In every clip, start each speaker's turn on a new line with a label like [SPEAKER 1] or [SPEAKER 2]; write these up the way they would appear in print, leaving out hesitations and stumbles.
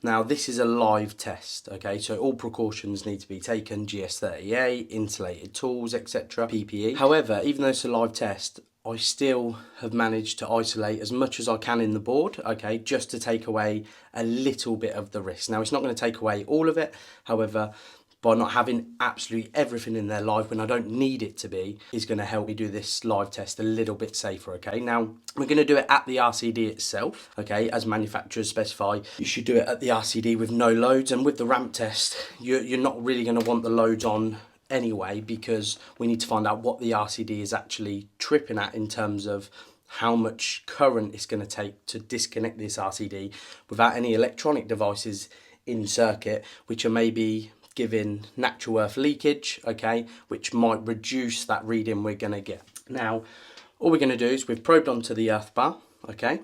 [SPEAKER 1] Now this is a live test, okay, so all precautions need to be taken, GS30A, insulated tools, etc, PPE. However, even though it's a live test, I still have managed to isolate as much as I can in the board, okay, just to take away a little bit of the risk. Now it's not going to take away all of it, however, by not having absolutely everything in there live when I don't need it to be, is going to help me do this live test a little bit safer, okay? Now, we're going to do it at the RCD itself, okay? As manufacturers specify, you should do it at the RCD with no loads, and with the ramp test, you're not really going to want the loads on anyway, because we need to find out what the RCD is actually tripping at in terms of how much current it's going to take to disconnect this RCD without any electronic devices in circuit, which are maybe giving natural earth leakage, okay, which might reduce that reading we're going to get. Now, all we're going to do is we've probed onto the earth bar, okay,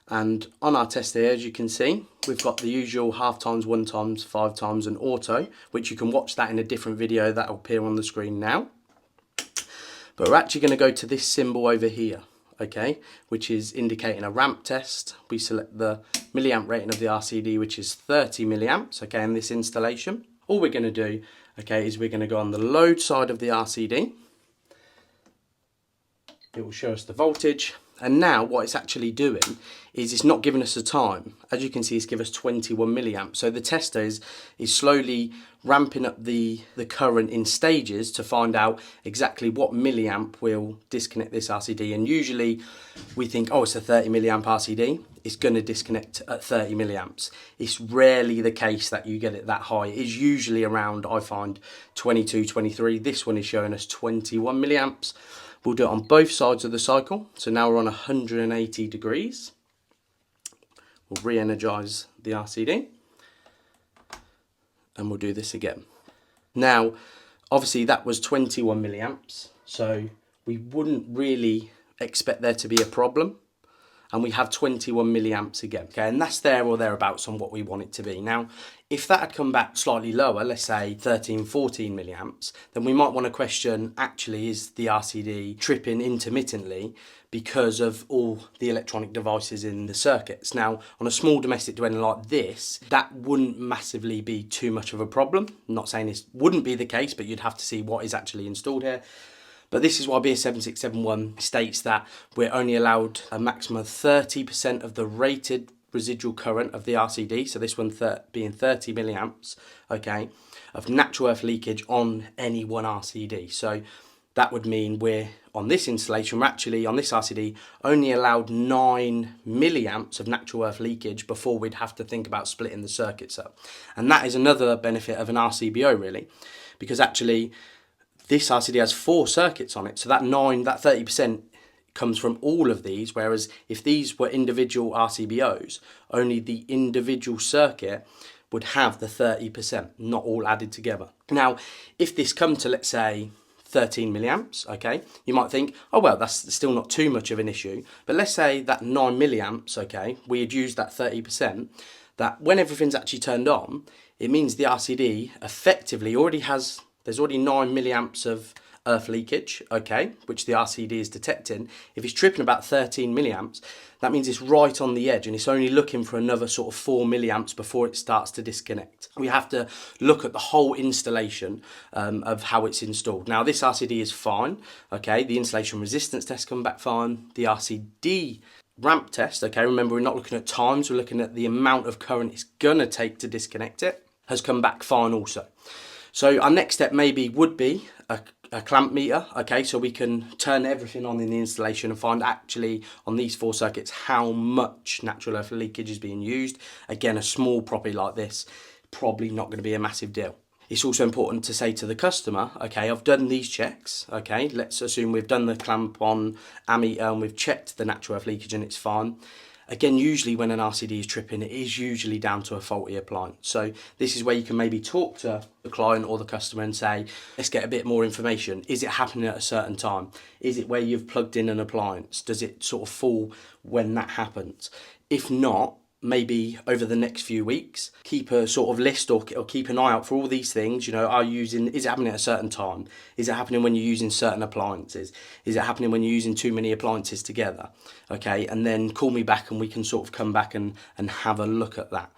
[SPEAKER 1] and on our test here, as you can see, we've got the usual half times, 1 times, 5 times and auto, which you can watch that in a different video that will appear on the screen now. But we're actually going to go to this symbol over here, okay, which is indicating a ramp test. We select the milliamp rating of the RCD, which is 30 milliamps, okay, in this installation. All we're going to do, okay, is we're going to go on the load side of the RCD. It will show us the voltage. And now what it's actually doing is it's not giving us a time. As you can see, it's given us 21 milliamps. So the tester is slowly ramping up the current in stages to find out exactly what milliamp will disconnect this RCD. And usually we think, oh, it's a 30 milliamp RCD. It's going to disconnect at 30 milliamps. It's rarely the case that you get it that high. It's usually around, I find, 22, 23. This one is showing us 21 milliamps. We'll do it on both sides of the cycle. So now we're on 180 degrees. We'll re-energize the RCD. And we'll do this again. Now, obviously that was 21 milliamps. So we wouldn't really expect there to be a problem. And we have 21 milliamps again, okay, and that's there or thereabouts on what we want it to be. Now, if that had come back slightly lower, let's say 13, 14 milliamps, then we might want to question, actually, is the RCD tripping intermittently because of all the electronic devices in the circuits? Now, on a small domestic dwelling like this, that wouldn't massively be too much of a problem. I'm not saying this wouldn't be the case, but you'd have to see what is actually installed here. But this is why BS 7671 states that we're only allowed a maximum of 30% of the rated residual current of the RCD, so this one being 30 milliamps, okay, of natural earth leakage on any one RCD. So that would mean we're, on this installation, we're actually, on this RCD, only allowed 9 milliamps of natural earth leakage before we'd have to think about splitting the circuits up. And that is another benefit of an RCBO, really, because actually, this RCD has 4 circuits on it, so that 30% comes from all of these, whereas if these were individual RCBOs, only the individual circuit would have the 30%, not all added together. Now, if this come to, let's say, 13 milliamps, okay, you might think, oh, well, that's still not too much of an issue. But let's say that 9 milliamps, okay, we had used that 30%, that when everything's actually turned on, it means the RCD effectively already has, there's already 9 milliamps of earth leakage, okay, which the RCD is detecting. If it's tripping about 13 milliamps, that means it's right on the edge and it's only looking for another sort of 4 milliamps before it starts to disconnect. We have to look at the whole installation of how it's installed. Now, this RCD is fine, okay, the insulation resistance test come back fine, the RCD ramp test, okay, remember we're not looking at times, we're looking at the amount of current it's gonna take to disconnect it, has come back fine also. So our next step maybe would be a clamp meter, okay, so we can turn everything on in the installation and find actually on these 4 circuits how much natural earth leakage is being used. Again, a small property like this, probably not going to be a massive deal. It's also important to say to the customer, okay, I've done these checks, okay, let's assume we've done the clamp on ammeter and we've checked the natural earth leakage and it's fine. Again, usually when an RCD is tripping, it is usually down to a faulty appliance. So this is where you can maybe talk to the client or the customer and say, let's get a bit more information. Is it happening at a certain time? Is it where you've plugged in an appliance? Does it sort of fall when that happens? If not, maybe over the next few weeks, keep a sort of list or keep an eye out for all these things. You know, is it happening at a certain time? Is it happening when you're using certain appliances? Is it happening when you're using too many appliances together? Okay, and then call me back and we can sort of come back and have a look at that.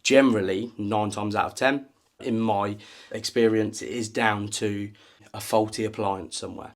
[SPEAKER 1] generally 9 times out of 10, in my experience, it is down to a faulty appliance somewhere.